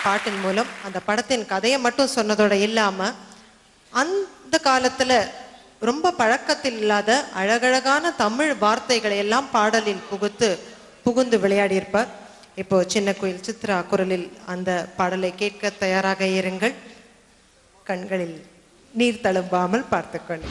பாட்டின் மூலம் அந்த படத்தின் கதையை மட்டும் சொன்னதோட இல்லாமல் அந்த காலத்தில் ரொம்ப பழக்கத்தில் இல்லாத அழகழகான தமிழ் வார்த்தைகளை எல்லாம் பாடலில் புகுந்து விளையாடியிருப்பார். இப்போ சின்ன குயில் சித்ரா குரலில் அந்த பாடலை கேட்க தயாராக இருங்கள். கண்களில் நீர் தழும்பாமல் பார்த்துக்கொண்டு.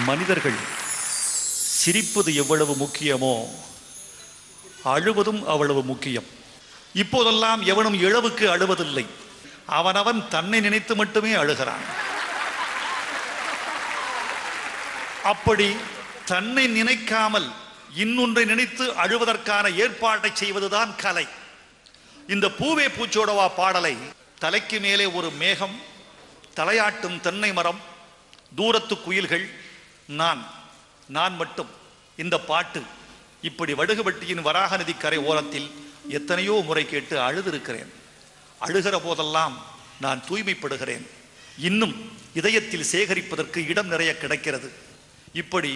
மனிதர்கள் சிரிப்பது எவ்வளவு முக்கியமோ அழுவதும் அவ்வளவு முக்கியம். இப்போதெல்லாம் எவனும் இழவுக்கு அழுவதில்லை, அவனவன் தன்னை நினைத்து மட்டுமே அழுகிறான். அப்படி தன்னை நினைக்காமல் இன்னொன்றை நினைத்து அழுவதற்கான ஏற்பாட்டை செய்வதுதான் கலை. இந்த பூவே பூச்சோடவா பாடலை தலைக்கு மேலே ஒரு மேகம், தலையாட்டும் தென்னை மரம், தூரத்து குயில்கள், நான் மட்டும், இந்த பாட்டு இப்படி வடுகுபட்டியின் வராக நதி கரை ஓரத்தில் எத்தனையோ முறை கேட்டு அழுதிருக்கிறேன். அழுகிற போதெல்லாம் நான் தூய்மைப்படுகிறேன். இன்னும் இதயத்தில் சேகரிப்பதற்கு இடம் நிறைய கிடைக்கிறது. இப்படி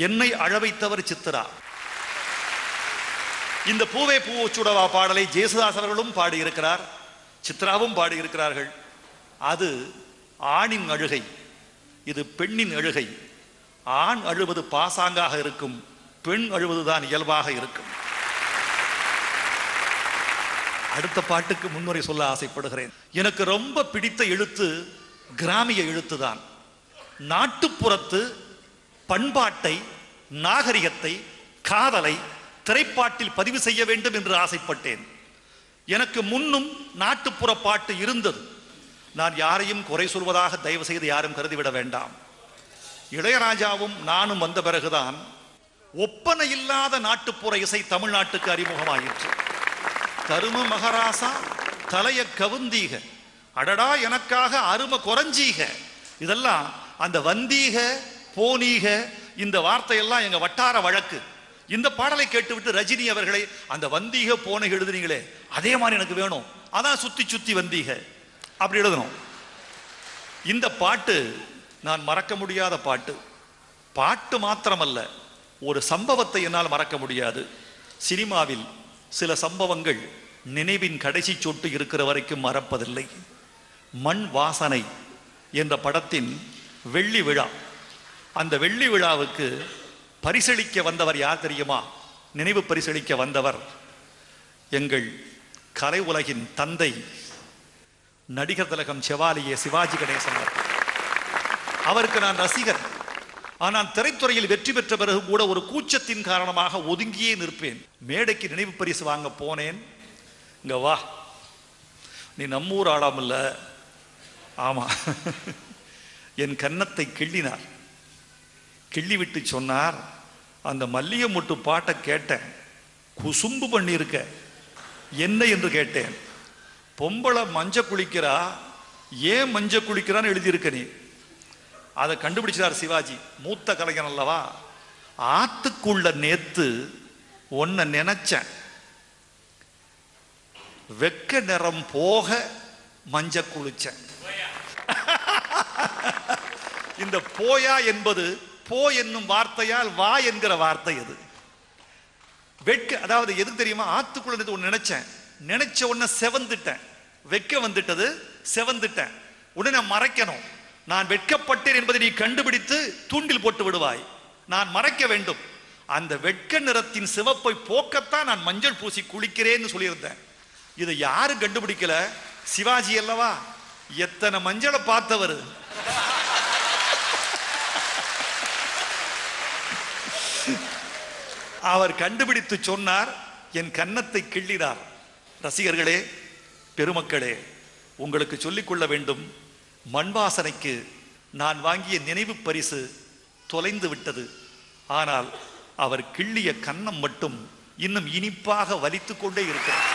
என்னை அழவைத்தவர் சித்ரா. இந்த பூவே பூச்சுடவா பாடலை ஜேசுதாஸ் அவர்களும் பாடியிருக்கிறார், சித்ராவும் பாடியிருக்கிறார்கள். அது ஆணின் அழுகை, இது பெண்ணின் அழுகை. ஆண் அழுவது பாசாங்காக இருக்கும், பெண் அழுவதுதான் இயல்பாக இருக்கும். அடுத்த பாட்டுக்கு முன்னுரை சொல்ல ஆசைப்படுகிறேன். எனக்கு ரொம்ப பிடித்த எழுத்து கிராமிய எழுத்துதான். நாட்டுப்புறத்து பண்பாட்டை, நாகரிகத்தை, காதலை திரைப்பாட்டில் பதிவு செய்ய வேண்டும் என்று ஆசைப்பட்டேன். எனக்கு முன்னும் நாட்டுப்புற பாட்டு இருந்தது. நான் யாரையும் குறை சொல்வதாக தயவு செய்து யாரும் கருதிவிட வேண்டாம். இளையராஜாவும் நானும் வந்த பிறகுதான் ஒப்பனை இல்லாத நாட்டுப்புற இசை தமிழ்நாட்டுக்கு அறிமுகமாயிற்று. தரும மகராசா தலைய கவுந்தீக, அடடா எனக்காக அரும குறைஞ்சீக, இதெல்லாம் அந்த வந்தீக போனீக இந்த வார்த்தையெல்லாம் எங்க வட்டார வழக்கு. இந்த பாடலை கேட்டுவிட்டு ரஜினி அவர்களை அந்த வந்தீக போனீக எழுதுனீங்களே அதே மாதிரி எனக்கு வேணும், அதான் சுத்தி சுத்தி வந்தீக அப்படி எழுதணும். இந்த பாட்டு நான் மறக்க முடியாத பாட்டு. பாட்டு மாத்திரமல்ல, ஒரு சம்பவத்தை என்னால் மறக்க முடியாது. சினிமாவில் சில சம்பவங்கள் நினைவின் கடைசி சொட்டு இருக்கிற வரைக்கும் மறப்பதில்லை. மண் வாசனை என்ற படத்தின் வெள்ளி விழா, அந்த வெள்ளி விழாவுக்கு பரிசளிக்க வந்தவர் யார் தெரியுமா? நினைவு பரிசளிக்க வந்தவர் எங்கள் கலை உலகின் தந்தை நடிகர் திலகம் செவாலியே சிவாஜி கணேசன். அவருக்கு நான் ரசிகர். ஆனால் திரைத்துறையில் வெற்றி பெற்ற பிறகு கூட ஒரு கூச்சத்தின் காரணமாக ஒதுங்கியே நிற்பேன். மேடைக்கு நினைவு பரிசு வாங்க போனேன். இங்க வா, நீ நம்மூர் ஆடாமல்ல. ஆமா. என் கன்னத்தை கிள்ளினார். கிள்ளி விட்டு சொன்னார், அந்த மல்லிகை முட்டு பாட்டை கேட்டேன், குசும்பு பண்ணியிருக்க, என்ன என்று கேட்டேன். பொம்பளை மஞ்ச குளிக்கிறா, ஏன் மஞ்ச குளிக்கிறான்னு எழுதியிருக்க நீ. அதை கண்டுபிடிச்சார் சிவாஜி, மூத்த கலைஞன் அல்லவா. ஆத்துக்குள்ள நேத்து ஒன்ன நினைச்சேன், வெக்க நிறம் போக மஞ்ச குளிச்சேன். இந்த போயா என்பது போ என்னும் வார்த்தையால் வா என்கிற வார்த்தை. அது வெட்க, அதாவது எது தெரியுமா? ஆத்துக்குள்ள ஒன்னு நினைச்சேன், நினைச்ச உடனே செவந்துட்டேன், வெக்க வந்துட்டது, செவந்துட்டேன். உடனே மறைக்கணும். நான் வெட்கப்பட்டேன் என்பதை நீ கண்டுபிடித்து தூண்டில் போட்டு விடுவாய். நான் மறைக்க வேண்டும். அந்த வெட்க நிறத்தின் சிவப்பை போக்கத்தான் நான் மஞ்சள் பூசி குளிக்கிறேன்னு சொல்லியிருந்தேன். இதை யாரும் கண்டுபிடிக்கல, சிவாஜி அல்லவா. எத்தனை மஞ்சளை பார்த்தவர். அவர் கண்டுபிடித்து சொன்னார், என் கன்னத்தை கிள்ளினார். ரசிகர்களே, பெருமக்களே, உங்களுக்கு சொல்லிக்கொள்ள வேண்டும், மண் வாசனைக்கு நான் வாங்கிய நினைவு பரிசு தொலைந்து விட்டது. ஆனால் அவர் கிள்ளிய கன்னம் மட்டும் இன்னும் இனிப்பாக வலித்து கொண்டே இருக்கிறார்.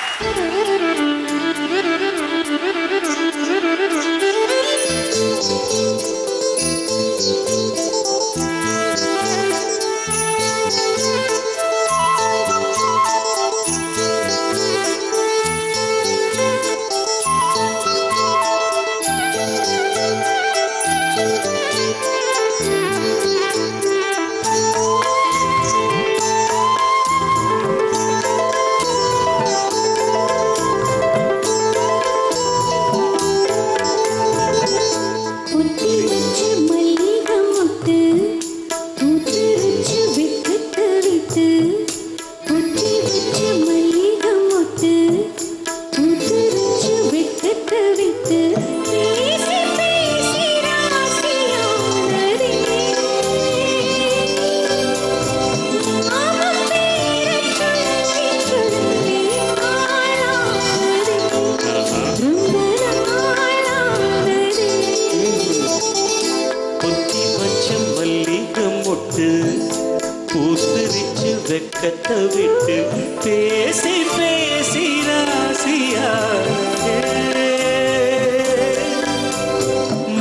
வெக்கத்தை விட்டு பேசி பேசி ராசியா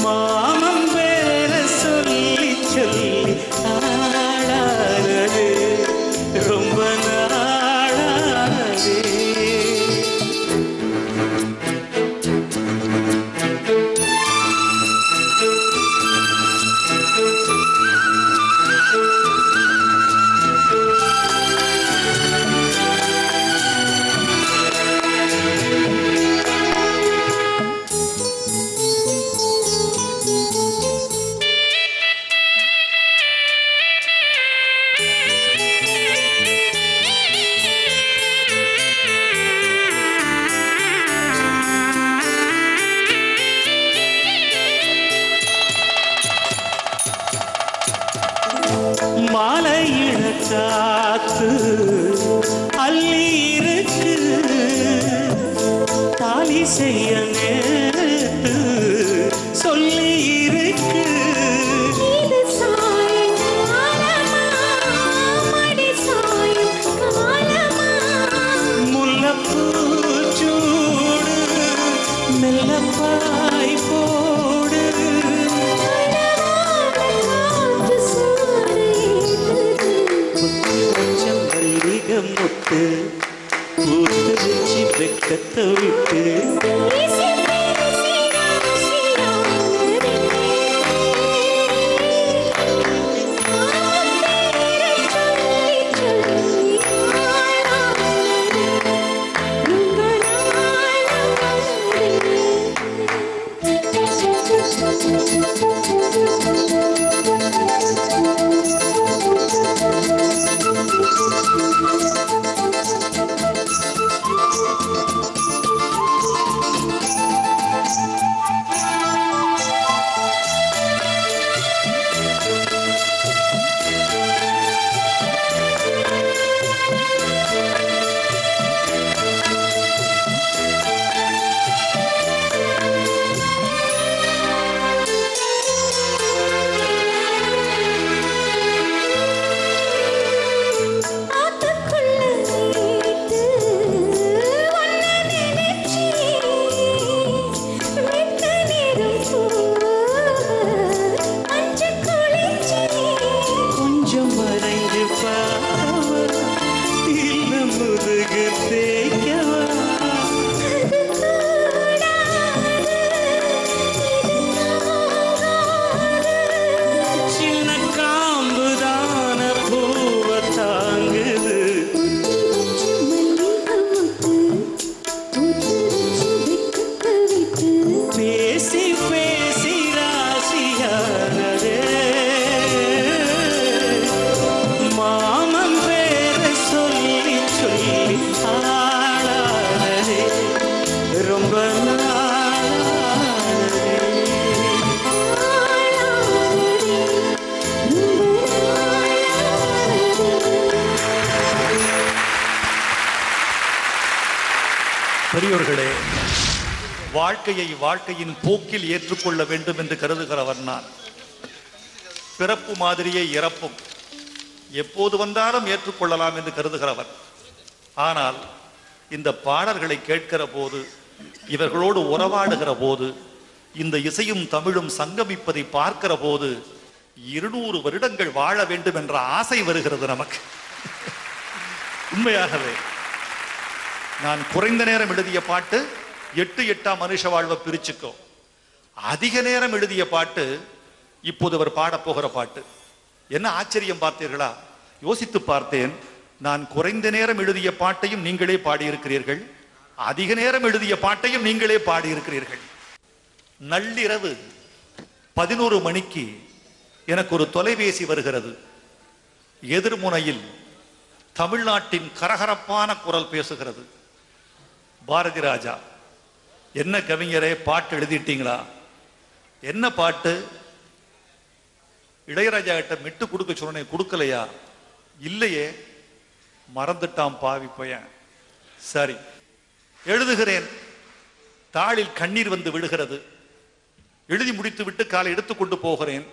மாமன் பேர சொல்லி சொல்லி ஆளானது ரொம்ப நாளானது. மாலையிட காத்து அள்ளி இருக்கு தாலி செய்ய நேரத்து சொல்லி இருக்கு முல்லப்பூ சூடு மெல்லப்பாய் போடு முத்து ஊத்து வெக்கத்தை விட்டு பெரியோர்களே, வாழ்க்கையை வாழ்க்கையின் போக்கில் ஏற்றுக்கொள்ள வேண்டும் என்று கருதுகிறவர் நான். பிறப்பு மாதிரியே இறப்பும் எப்போது வந்தாலும் ஏற்றுக்கொள்ளலாம் என்று கருதுகிறவர். ஆனால் இந்த பாடல்களை கேட்கிற போது, இவர்களோடு உறவாடுகிற போது, இந்த இசையும் தமிழும் சங்கமிப்பதை பார்க்கிற போது 200 வருடங்கள் வாழ வேண்டும் என்ற ஆசை வருகிறது நமக்கு. உண்மையாகவே நான் குறைந்த நேரம் எழுதிய பாட்டு 8 மனுஷ வாழ்வை பிரிச்சுக்கோ. அதிக நேரம் எழுதிய பாட்டு இப்போது அவர் பாடப்போகிற பாட்டு. என்ன ஆச்சரியம் பார்த்தீர்களா? யோசித்து பார்த்தேன். நான் குறைந்த நேரம் எழுதிய பாட்டையும் நீங்களே பாடியிருக்கிறீர்கள், அதிக நேரம் எழுதிய பாட்டையும் நீங்களே பாடியிருக்கிறீர்கள். நள்ளிரவு 11 மணிக்கு எனக்கு ஒரு தொலைபேசி வருகிறது. எதிர்முனையில் தமிழ்நாட்டின் கரகரப்பான குரல் பேசுகிறது. பாரதி ராஜா, என்ன கவிஞரே, பாட்டு எழுதிட்டீங்களா? என்ன பாட்டு? இளையராஜா கிட்ட மெட்டு கொடுக்க சொன்னேன், கொடுக்கலையா? இல்லையே, மறந்துட்டான் பாவி பையன். சரி, எழுதுகிறேன். தாளில் கண்ணீர் வந்து விடுகிறது. எழுதி முடித்து விட்டு காலை எடுத்துக்கொண்டு போகிறேன்.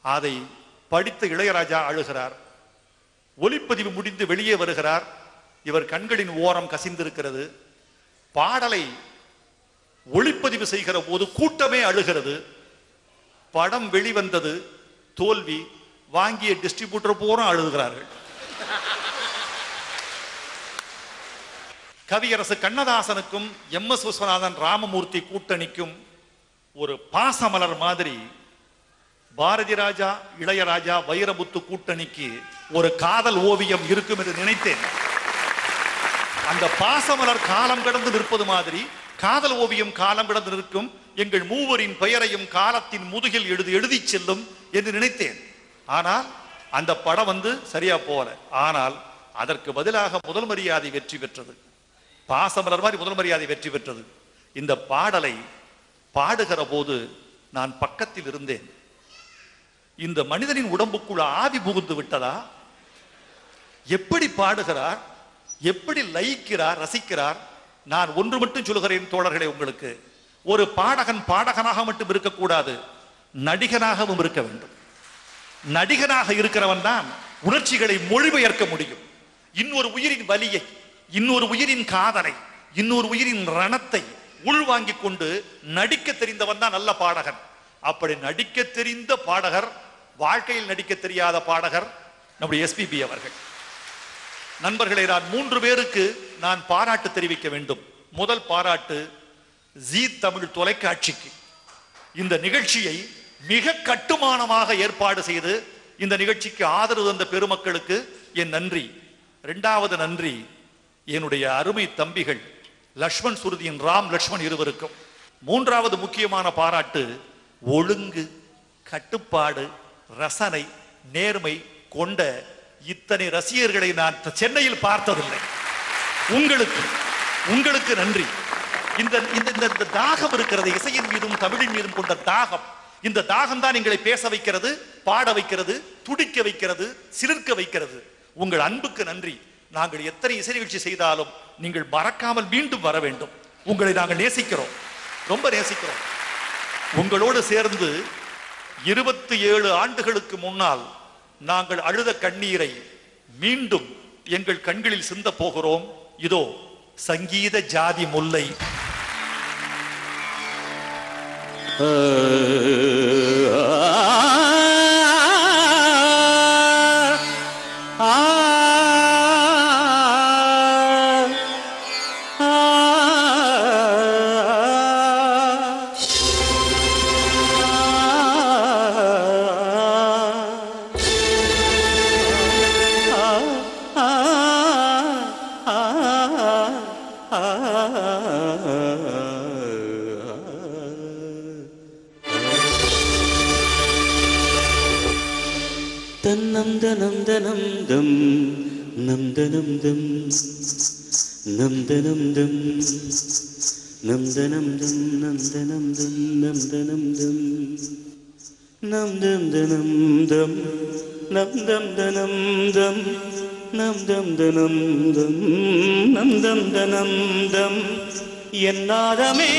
அதை படித்த இளையராஜா அழுகிறார். ஒலிப்பதிவு முடிந்து வெளியே வருகிறார். இவர் கண்களின் ஓரம் கசிந்திருக்கிறது. பாடலை ஒளிப்பதிவு செய்கிற போது கூட்டமே அழுகிறது. படம் வெளிவந்தது, தோல்வி. வாங்கிய டிஸ்ட்ரிபியூட்டர் பூரா அழுகிறார்கள். கவியரசு கண்ணதாசனுக்கும் எம்.எஸ். விஸ்வநாதன் ராமமூர்த்தி கூட்டணிக்கும் ஒரு பாசமலர் மாதிரி பாரதி ராஜா, இளையராஜா, வைரமுத்து கூட்டணிக்கு ஒரு காதல் ஓவியம் இருக்கும் என்று நினைத்தேன். அந்த பாசமலர் காலம் கடந்து நிற்பது மாதிரி காதல் ஓவியம் காலம் கடந்து நிற்கும். எங்கள் மூவரின் பெயரையும் காலத்தின் முதுகில் எழுதி செல்லும் என்று நினைத்தேன். ஆனால் அந்த படம் சரியா போல. ஆனால் அதற்கு பதிலாக முதல் மரியாதை வெற்றி பெற்றது. பாசமலர் மாதிரி முதல் மரியாதை வெற்றி பெற்றது. இந்த பாடலை பாடுகிற போது நான் பக்கத்தில் இருந்தேன். இந்த மனிதனின் உடம்புக்குள் ஆவி புகுந்து விட்டதா? எப்படி பாடுகிறார், எப்படி லயிக்கிறார், ரசிக்கிறார். நான் ஒன்று மட்டும் சொல்கிறேன் தோழர்களே, உங்களுக்கு ஒரு பாடகன் பாடகனாக மட்டும் இருக்கக்கூடாது, நடிகனாகவும் இருக்க வேண்டும். நடிகனாக இருக்கிறவன் தான் உணர்ச்சிகளை மொழிபெயர்க்க முடியும். இன்னொரு உயிரின் வலியை, இன்னொரு உயிரின் காதலை, இன்னொரு உயிரின் ரணத்தை உள்வாங்கிக் கொண்டு நடிக்க தெரிந்தவன் தான் நல்ல பாடகன். அப்படி நடிக்க தெரிந்த பாடகர், வாழ்க்கையில் நடிக்க தெரியாத பாடகர் நம்முடைய எஸ்பிபி அவர்கள். நண்பர்களை, நான் 3 பேருக்கு நான் பாராட்டு தெரிவிக்க வேண்டும். முதல் பாராட்டு ஜீ தமிழ் தொலைக்காட்சிக்கு. இந்த நிகழ்ச்சியை மிக கட்டுமானமாக ஏற்பாடு செய்து இந்த நிகழ்ச்சிக்கு ஆதரவு தந்த பெருமக்களுக்கு என் நன்றி. 2வது நன்றி என்னுடைய அருமை தம்பிகள் லக்ஷ்மண் சுருதியின் ராம் லக்ஷ்மண் இருவருக்கும். 3வது முக்கியமான பாராட்டு ஒழுங்கு, கட்டுப்பாடு, ரசனை, நேர்மை கொண்ட இத்தனை ரசிகர்களை நான் சென்னையில் பார்த்ததில்லை. உங்களுக்கு நன்றி. இந்த தாகம் இருக்கிறது, இசையின் மீதும் தமிழின் மீதும் கொண்ட தாகம். இந்த தாகம் தான் எங்களை பேச வைக்கிறது, பாட வைக்கிறது, துடிக்க வைக்கிறது, சிலிர்க்க வைக்கிறது. உங்கள் அன்புக்கு நன்றி. நாங்கள் எத்தனை இசை நிகழ்ச்சி செய்தாலும் நீங்கள் மறக்காமல் மீண்டும் வர வேண்டும். உங்களை நாங்கள் நேசிக்கிறோம், ரொம்ப நேசிக்கிறோம். உங்களோடு சேர்ந்து 27 ஆண்டுகளுக்கு முன்னால் நாங்கள் அழுத கண்ணீரை மீண்டும் எங்கள் கண்களில் சிந்த போகிறோம். இதோ சங்கீத ஜாதி முல்லை. நந்தனந்தனந்தம் நந்தனந்தம் நந்தனந்தம் நந்தனந்தம் நந்தனந்தம் நந்தனந்தம் நந்தனந்தம் நந்தனந்தம் நந்தனந்தம் நந்தனந்தம் என்னாதமே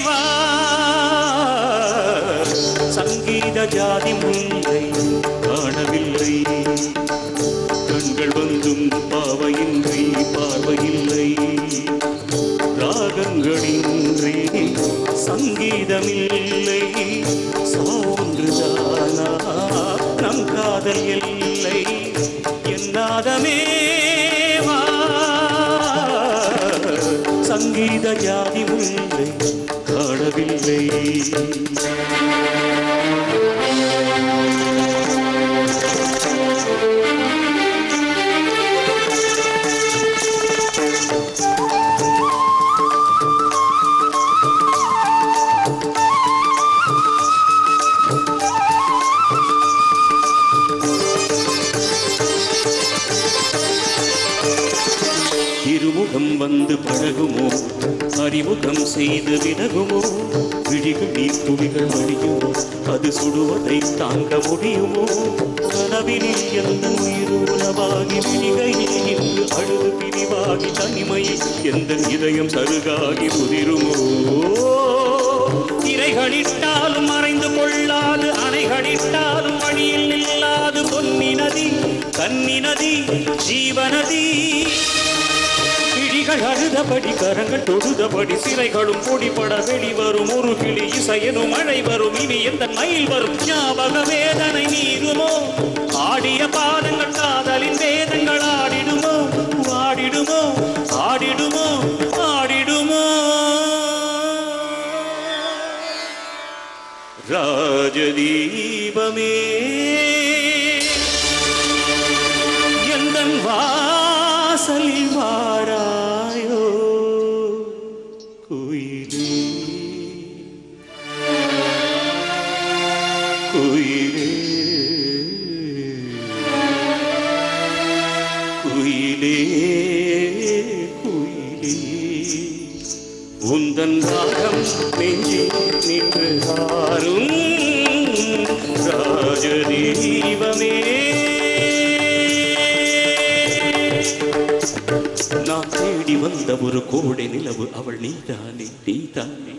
வா சங்கீத ஜாதி முல்லை காணவில்லை, கண்கள் வந்தும் பாவையின்றி பார்வையில்லை, ராகங்களின்றி சங்கீதமில்லை, சான்றுதானா நம் காதல் எல்லை, என்னாதமே வா சங்கீத ஜாதி முல்லை காணவில்லை. இருமுகம் வந்து பழகுமோ, அறிமுகம் செய்து விலகுமோ, விழிகள் நீர் துளிகள் வழியுமோ, அது சுடுவதை தாங்க முடியுமோ, கனவினில் எந்த உயிர் உணவாகி விழிகையில் இன்று அழுது பிரிவாகி தனிமையில் எந்த இதயம் சருகாகி புதிருமோ, திரை திரைகளிட்டாலும் மறைந்து கொள்ளாது, அணைகளிட்டாலும் வழியில் நில்லாது, பொன்னி நதி கன்னி நதி ஜீவநதி. கிழிகள் அழுதபடி கரங்கள் தொழுதபடி சிறைகளும் பொடிபட வெளிவரும் ஒரு கிளி இசையனும் மழை வரும். இனி எந்த மயில் வரும் ஞாபக வேதனை நீருமோ? ஆடிய பாதங்கள் காதலின் வேதங்கள் ஆடிடுமோ ஆடிடுமோ ஆடிடுமோ ஆடிடுமோ? ராஜதீபமே எந்தன் வாசலில் வாராயோ குயிலே குயிலே குயிலே குயிலே உந்தன் ராகம் நெஞ்சில் நின்று ஆரும் ராஜதீபமே. நான் தேடி வந்த ஒரு கோடை நிலவு அவள் நீதானே நீதானே.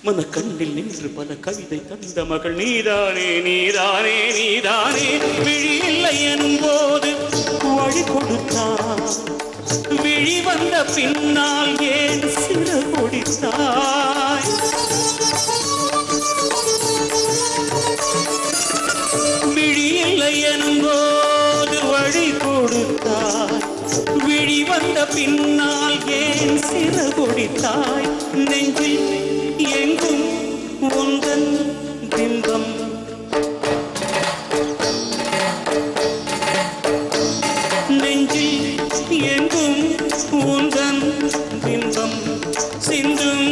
மன கண்ணில் நின்று பல கவிதை தந்த மகள் நீதானே நீதானே நீதானே. விழி இல்லை எனும் போது வழி கொடுத்தார், விழி வந்த பின்னால் ஏன் சிறு கொடுத்தாய்? விழி இல்லை எனும் போது வழி கொடுத்தாய், விழி வந்த பின்னால் ஏன் சிறு கொடுத்தாய்? நெஞ்சில் எங்கும் உந்தன் பிம்பம், நெஞ்சில் எங்கும் உந்தன் பிம்பம், சிந்தும்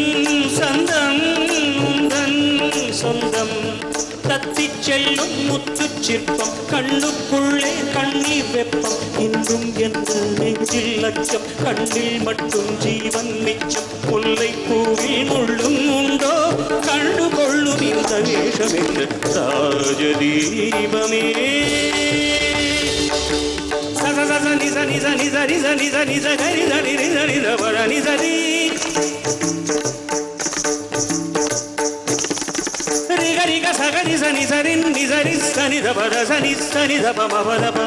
சந்தம் உந்தன் சொந்தம். தத்திச் செல்லும் முத்து சிற்பம் கண்ணுக்குள்ளே கண்ணீர் வெப்பம். இன்றும் என்ற நெஞ்சில் அச்சம், கண்ணில் மட்டும் ஜீவன் மிச்சம். முல்லை பூவில் முள்ளும் உண்டோ கண்டு கொள்ளும் இந்த வேஷம் என்று ராஜதீபமே. சத சத நிச நிச நிச நிச நிச நிச கரி சரி நிச நிச வர நிசரி ரிகரிக சகரி சனி சரின் நிசரி சனி தபத சனி சனி தப மபதப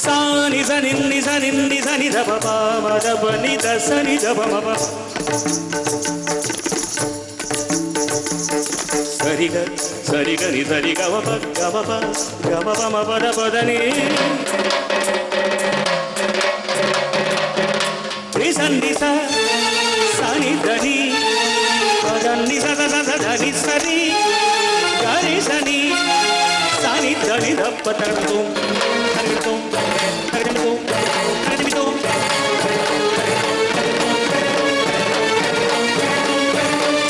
சானி சனி நிசனி நிசனி தப மபதப நித சனி தப மப சரிக சரிக நிசரி கவப கவப கவப மபதபதனே நிசன்னிச சனி தனி பதன்னி சத சத தனி சரி கரி சனி சனி தனி தப்ப தடுத்தோம் தடுத்தோம் தடுத்தோம் தடுத்தோம்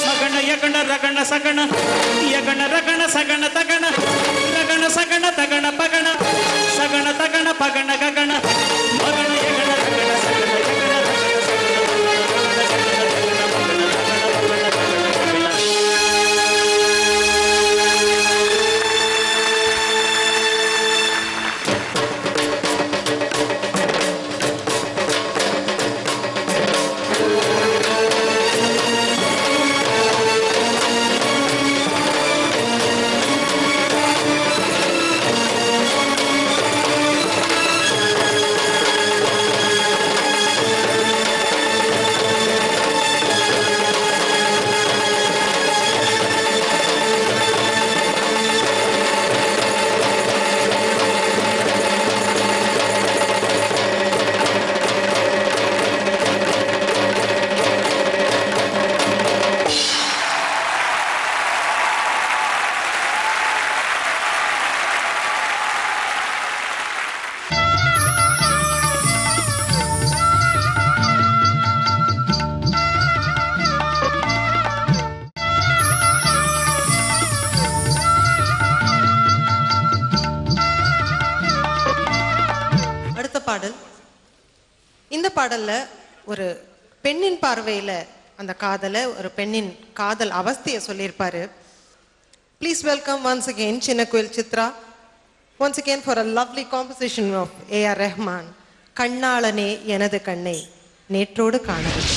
சகன யகன ரகன சகன யகன ரகன சகன தகன ரகன சகன தகன பகன சகன தகன பகன ககன மகன யகன ரகன சகன யகன பாடல். இந்த பாடல்ல ஒரு பெண்ணின் பார்வையில அந்த காதலை, ஒரு பெண்ணின் காதல் அவஸ்தையை சொல்லியிருப்பாரு. Please welcome once again Chinnakuil Chitra once again for a lovely composition of A.R. Rahman. கண்ணாளனே எனது கண்ணை நேற்றோடு காணவில்லை.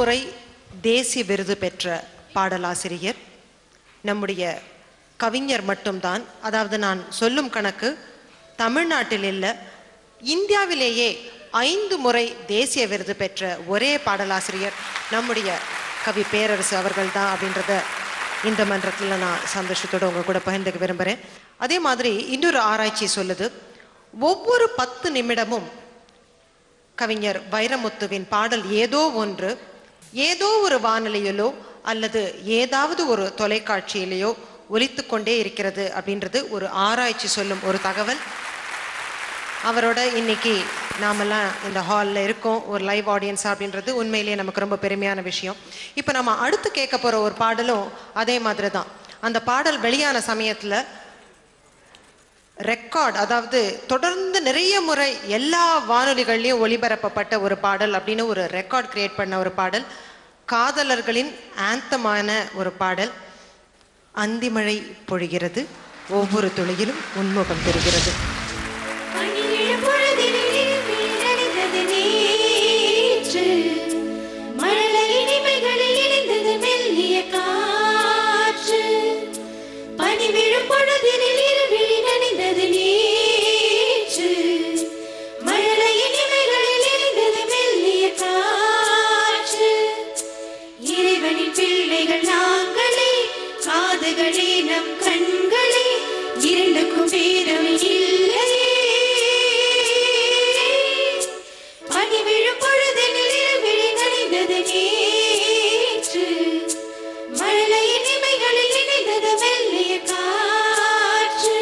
முறை தேசிய விருது பெற்ற பாடலாசிரியர் நம்முடைய கவிஞர் மட்டும்தான். அதாவது நான் சொல்லும் கணக்கு தமிழ்நாட்டில் இல்லை, இந்தியாவிலேயே 5 முறை தேசிய விருது பெற்ற ஒரே பாடலாசிரியர் நம்முடைய கவி பேரரசு அவர்கள் தான் அப்படின்றத இந்த மன்றத்தில் நான் சந்தோஷத்தோடு உங்க கூட பகிர்ந்துக்க விரும்புகிறேன். அதே மாதிரி இன்னொரு ஆராய்ச்சி சொல்லுது, ஒவ்வொரு 10 நிமிடமும் கவிஞர் வைரமுத்துவின் பாடல் ஏதோ ஒன்று ஏதோ ஒரு வானொலியிலோ அல்லது ஏதாவது ஒரு தொலைக்காட்சியிலேயோ ஒலித்து கொண்டே இருக்கிறது அப்படின்றது ஒரு ஆராய்ச்சி சொல்லும் ஒரு தகவல். அவரோட இன்னைக்கு நாமெல்லாம் இந்த ஹாலில் இருக்கோம், ஒரு லைவ் ஆடியன்ஸ் அப்படின்றது உண்மையிலேயே நமக்கு ரொம்ப பெருமையான விஷயம். இப்போ நம்ம அடுத்து கேட்க போகிற ஒரு பாடலும் அதே மாதிரி தான். அந்த பாடல் வெளியான சமயத்தில் ரெக்கார்ட், அதாவது தொடர்ந்து நிறைய முறை எல்லா வானொலிகள்லையும் ஒளிபரப்பப்பட்ட ஒரு பாடல் அப்படின்னு ஒரு ரெக்கார்ட் கிரியேட் பண்ண ஒரு பாடல், காதலர்களின் ஆந்தமான ஒரு பாடல். அந்திமழை பொழிகிறது, ஒவ்வொரு துளியிலும் உன்முகம் தெரிகிறது. பிள்ளைகள் நாங்களே, காதுகளே நம் கண்களே, இரண்டுக்கும் பேரம் இல்லையே. பனி விழும் பொழுதினில் இரவிழி நனைந்தது நேற்று, மழலையின் இமைகளில் இணைந்தது மெல்லிய காற்று.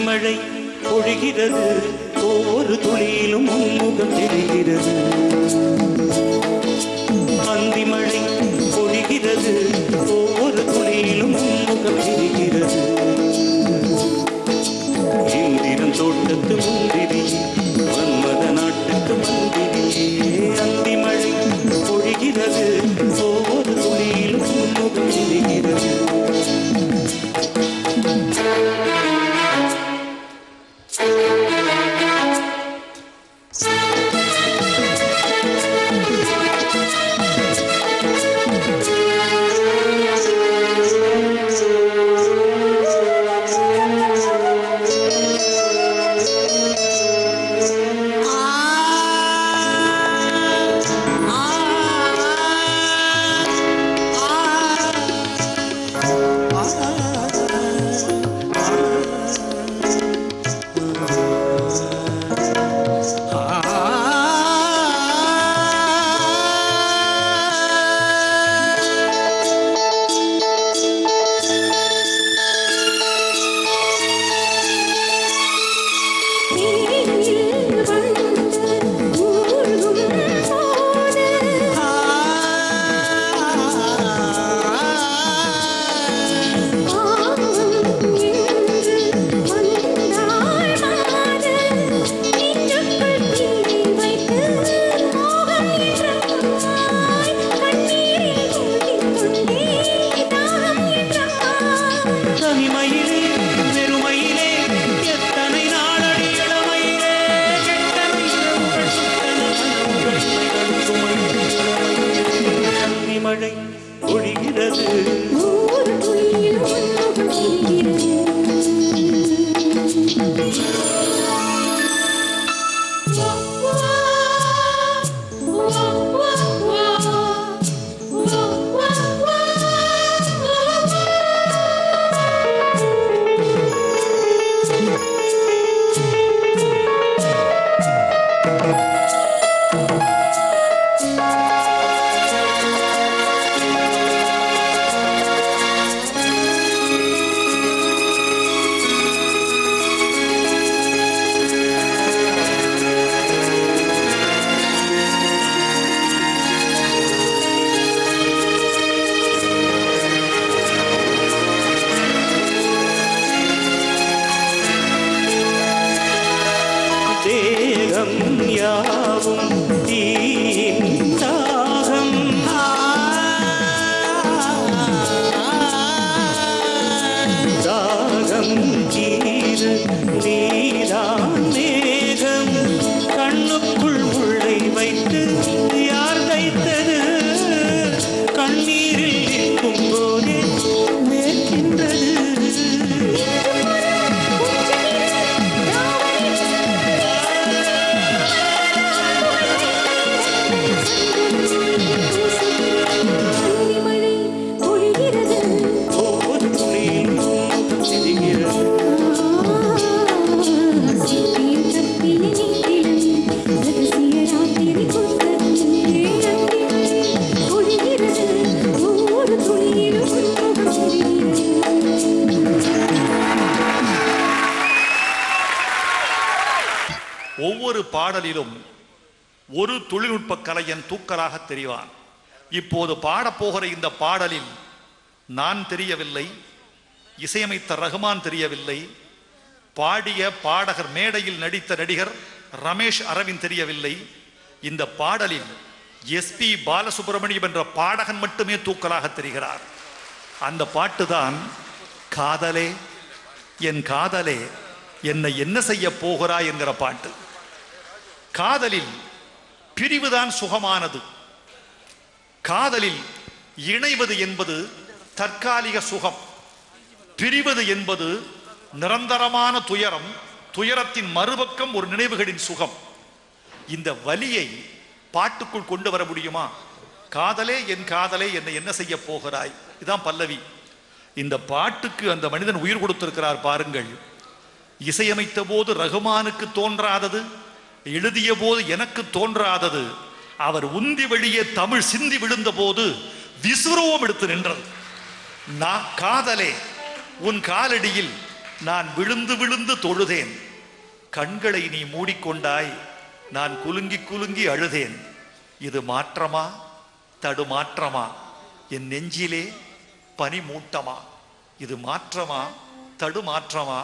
மழை பொழிகிறது, ஒவ்வொரு துளியிலும் உன்முகம் தெரிகிறது. அந்தி மழை பொழிகிறது, ஒவ்வொரு துளியிலும் உன்முகம் தெரிகிறது. இந்திரன் தோட்டத்து முந்திரி, மன்மத நாட்டுக்கு மந்திரியே. அந்தி மழை பொழிகிறது, ஒவ்வொரு துளியிலும் உன்முகம் தெரிகிறது. வானம் கீர நீதான் மேகம் கண்ணுக்குள் முள்ளை வைத்து யார் தைத்தது கண்ணீரில் இருக்கும் போதே வேர்க்கின்றது ஒவ்வொரு பாடலிலும் ஒரு தொழில்நுட்ப கலைஞன் தூக்கலாக தெரிவான். இப்போது பாடப்போகிற இந்த பாடலில் நான் தெரியவில்லை, இசையமைத்த ரஹ்மான் தெரியவில்லை, பாடிய பாடகர் மேடையில் நடித்த நடிகர் ரமேஷ் அரவிந்த் தெரியவில்லை. இந்த பாடலில் எஸ்பி பாலசுப்ரமணியம் என்ற பாடகன் மட்டுமே தூக்கலாக தெரிகிறார். அந்த பாட்டுதான் காதலே என் காதலே என்னை என்ன செய்ய போகிறாய் என்கிற பாட்டு. காதலில் பிரிவுதான் சுகமானது. காதலில் இணைவது என்பது தற்காலிக சுகம், பிரிவது என்பது நிரந்தரமான துயரம், துயரத்தின் மறுபக்கம் ஒரு நினைவுகளின் சுகம். இந்த வலியை பாட்டுக்குள் கொண்டு வர முடியுமா? காதலே என் காதலே என்னை என்ன செய்ய போகிறாய், இதுதான் பல்லவி. இந்த பாட்டுக்கு அந்த மனிதன் உயிர் கொடுத்திருக்கிறார் பாருங்கள். இசையமைத்த போது ரஹ்மானுக்கு தோன்றாதது, எழுதிய போது எனக்கு தோன்றாதது, அவர் உந்தி வெளியே தமிழ் சிந்தி விழுந்த போது விசுரோம் எடுத்து நின்றது. நான் காதலே உன் காலடியில் நான் விழுந்து விழுந்து தொழுதேன், கண்களை நீ மூடிக்கொண்டாய், நான் குலுங்கி குலுங்கி அழுதேன். இது மாற்றமா தடுமாற்றமா, என் நெஞ்சிலே பனி மூட்டமா? இது மாற்றமா தடுமாற்றமா,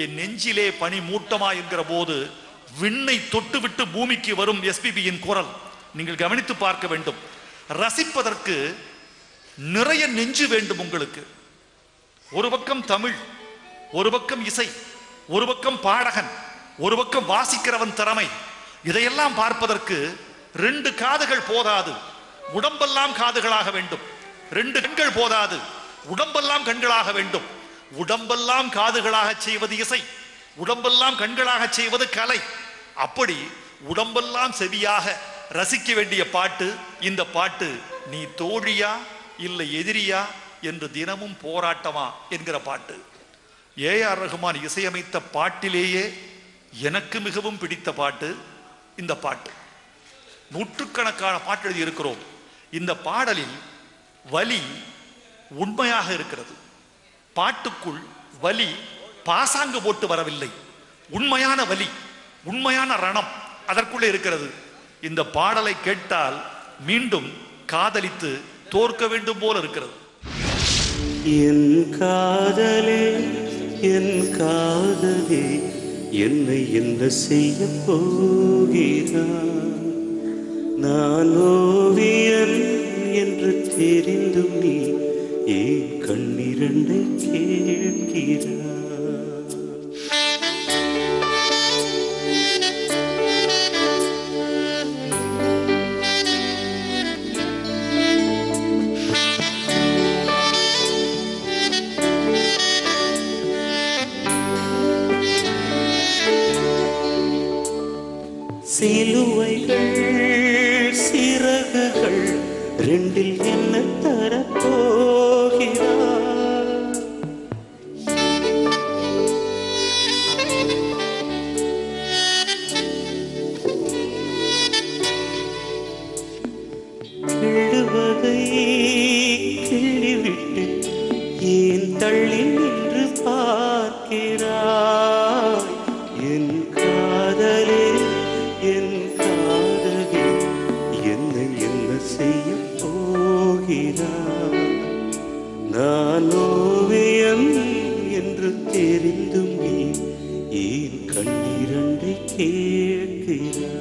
என் நெஞ்சிலே பனி மூட்டமா என்கிற போது விண்ணை தொட்டுவிட்டு பூமிக்கு வரும் எஸ்பிபியின் குரல் நீங்கள் கவனித்து பார்க்க வேண்டும். ரசிப்பதற்கு நிறைய நெஞ்சு வேண்டும் உங்களுக்கு. ஒரு பக்கம் தமிழ், ஒரு பக்கம் இசை, ஒரு பக்கம் பாடகன், ஒரு பக்கம் வாசிக்கிறவன் திறமை. இதையெல்லாம் பார்ப்பதற்கு 2 காதுகள் போதாது, உடம்பெல்லாம் காதுகளாக வேண்டும். 2 கண்கள் போதாது, உடம்பெல்லாம் கண்களாக வேண்டும். உடம்பெல்லாம் காதுகளாக செய்வது இசை, உடம்பெல்லாம் கண்களாக செய்வது கலை. அப்படி உடம்பெல்லாம் செவியாக ரசிக்க வேண்டிய பாட்டு இந்த பாட்டு. நீ தோழியா இல்லை எதிரியா என்று தினமும் போராட்டமா என்கிற பாட்டு. ஏஆர் ரஹ்மான் இசையமைத்த பாட்டிலேயே எனக்கு மிகவும் பிடித்த பாட்டு இந்த பாட்டு. நூற்றுக்கணக்கான பாட்டு எழுதி இருக்கிறோம். இந்த பாடலில் வலி உண்மையாக இருக்கிறது. பாட்டுக்குள் வலி பாசாங்கு போட்டு வரவில்லை, உண்மையான வலி, உண்மையான ரணம் அதற்குள்ளே இருக்கிறது. இந்த பாடலை கேட்டால் மீண்டும் காதலித்து தோற்க வேண்டும் போல இருக்கிறது. என் காதலே என் காதலே என்னை என்ன செய்ய போகிறாய், நான் ஓவியன் என்று தெரிந்தும் நீ ஏன் கண்ணிரண்டை கேட்கிறாய். சிலுவைகள் சிறகுகள் 2இல் என்ன தரப்போகிறார், கிள்ளுவதை கிள்ளிவிட்டு ஏன் தள்ளி நின்று பார்க்கிறாய். என் காதலே என் காதலே என்னை என்ன செய்ய போகிறாய், நான் ஓவியம் என்று தெரிந்தும் நீ ஏன் கண்ணீரண்டை கேட்கிறாய்.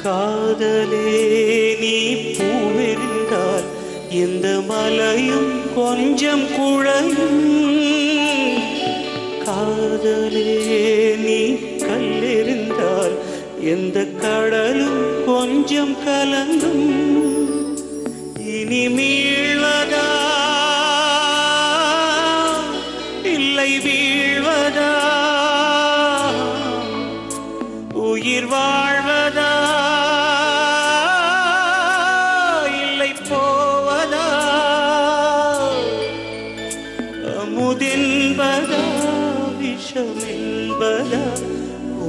காதலே நீ பூவெறிந்தால் இந்த மலையும் கொஞ்சம் குழையும். காதலே நீ கல்லெறிந்தால் எந்த கடலும் கொஞ்சம் கலங்கும். இனி மீழ்வதா இல்லை வீழ்வதா, உயிர் வாழ்வதா இல்லை போவதா, அமுதென்பதா விஷமென்பதா,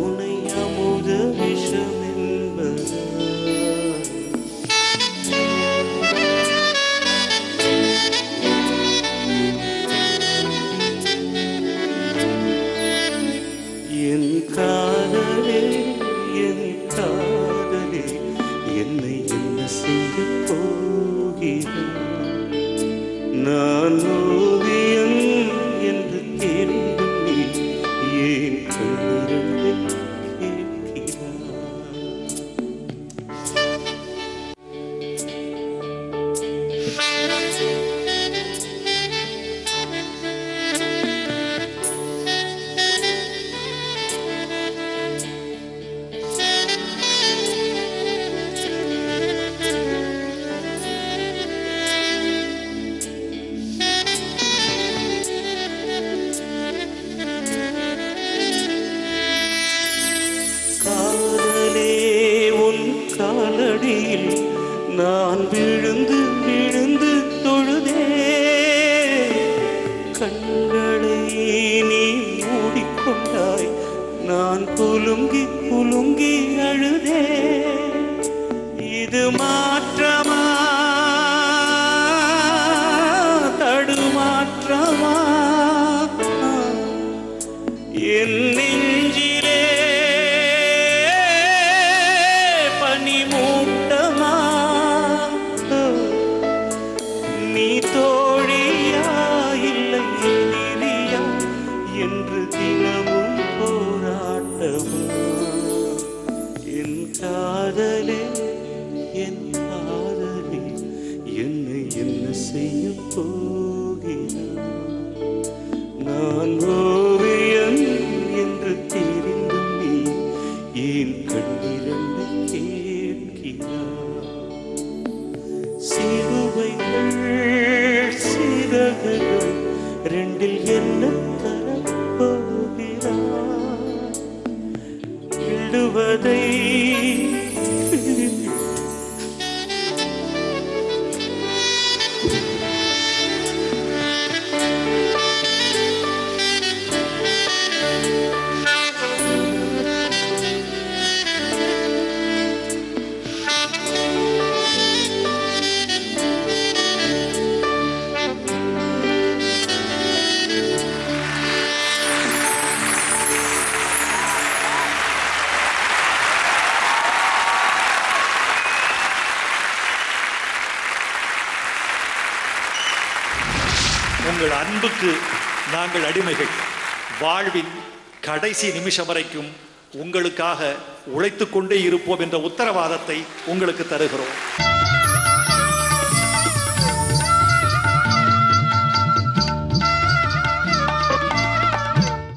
உனை அமுத விஷமென்பதா. என் காதலே என் காதலே என்னை என்ன செய்ய போகிறாய்? நான் ஓவியன் என்று தெரிந்தும் நீ ஏன் கண்ணிரண்டை கேட்கிறாய்? காதலே உன் காலடியில் நான் விழுந்து விழுந்து தொழுதே. கண்களை நீ மூடிக்கொண்டாய், நான் குலுங்கி குலுங்கி அழுதே. இது மாற்றமா தடுமாற்றமா, என் நெஞ்சிலே பனிமூட்டமா, நீ தோழியா இல்லை எதிரியா என்று தினமும் போராட்டமா. என் காதலே என் காதலே என்னை என்ன செய்ய போகிறாய்? நான் ஓவியன் என்று தெரிந்தும் நீ ஏன் கண்ணிரண்டை கேட்கிறாய்? சிறுவைகள் சிறகுகள் ரெண்டில் என்ன தரப்போகிறாய்? எழுவதை உங்கள் அன்புக்கு நாங்கள் அடிமைகள். வாழ்வின் கடைசி நிமிஷம் வரைக்கும் உங்களுக்காக உழைத்துக் கொண்டே இருப்போம் என்ற உத்தரவாதத்தை உங்களுக்கு தருகிறோம்.